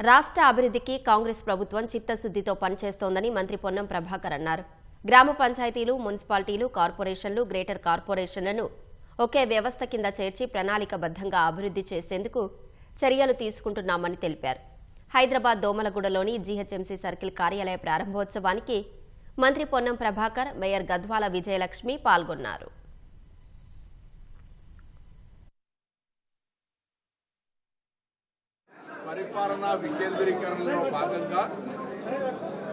రాష్ట్ర అభివృద్ధికి కాంగ్రెస్ ప్రభుత్వం చిత్తశుద్ధితో పనిచేస్తోందని మంత్రి పొన్నం ప్రభాకర్ అన్నారు. గ్రామ పంచాయతీలు, మున్సిపాలిటీలు, కార్పొరేషన్లు, గ్రేటర్ కార్పొరేషన్లను ఒకే వ్యవస్థ కింద చేర్చి ప్రణాళికబద్ధంగా అభివృద్ధి చేసేందుకు చర్యలు తీసుకుంటున్నామని తెలిపారు. హైదరాబాద్ దోమలగూడలోని జీహెచ్ఎంసీ సర్కిల్ కార్యాలయ ప్రారంభోత్సవానికి మంత్రి పొన్నం ప్రభాకర్, మేయర్ గద్వాల విజయలక్ష్మి పాల్గొన్నారు. పరిపాలనా వికేంద్రీకరణలో భాగంగా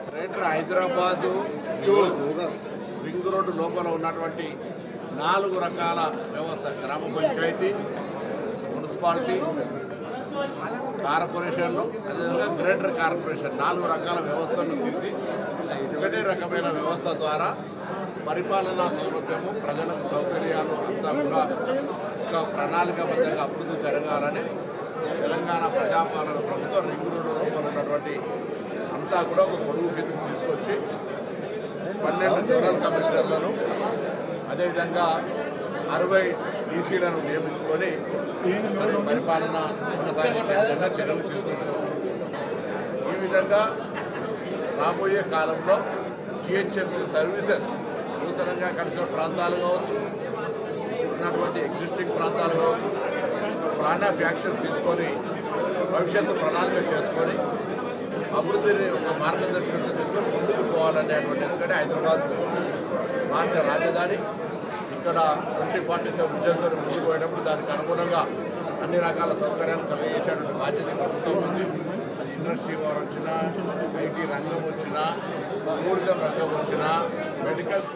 గ్రేటర్ హైదరాబాద్ రింగ్ రోడ్డు లోపల ఉన్నటువంటి 4 రకాల వ్యవస్థ, గ్రామ పంచాయతీ, మున్సిపాలిటీ, కార్పొరేషన్లు, అదేవిధంగా గ్రేటర్ కార్పొరేషన్ 4 రకాల వ్యవస్థలను తీసి ఒకటే రకమైన వ్యవస్థ ద్వారా పరిపాలనా సౌలభ్యము, ప్రజలకు సౌకర్యాలు అంతా కూడా ఒక ప్రణాళికాబద్ధంగా అభివృద్ధి జరగాలని తెలంగాణ ప్రజాపాలన ప్రభుత్వం రింగ్ రోడ్డు లోపల ఉన్నటువంటి అంతా కూడా ఒక గొడుగు కిందకు తీసుకొచ్చి 12 జోనల్ కమిషనర్లను, అదేవిధంగా 60 డీసీలను నియమించుకొని పరిపాలన కొనసాగించే విధంగా చర్యలు తీసుకున్నారు. ఈ విధంగా రాబోయే కాలంలో జీహెచ్ఎంసీ సర్వీసెస్ నూతనంగా కలిసిన ప్రాంతాలు కావచ్చు, ఉన్నటువంటి ఎగ్జిస్టింగ్ ప్రాంతాలు కావచ్చు, ప్లాన్ ఆఫ్ యాక్షన్ తీసుకొని భవిష్యత్తు ప్రణాళిక చేసుకొని అభివృద్ధిని ఒక మార్గదర్శకత్వం చేసుకొని ముందుకు పోవాలనేటువంటి, ఎందుకంటే హైదరాబాద్ రాష్ట్ర రాజధాని, ఇక్కడ 2047 విజన్తో ముందుకు పోయేటప్పుడు దానికి అనుగుణంగా అన్ని రకాల సౌకర్యాలు కలిగజేసేటువంటి బాధ్యత ప్రభుత్వం ఉంది. అది ఇండస్ట్రీ వారు వచ్చినా, ఐటీ రంగం వచ్చినా, టూరిజం రంగం వచ్చినా, మెడికల్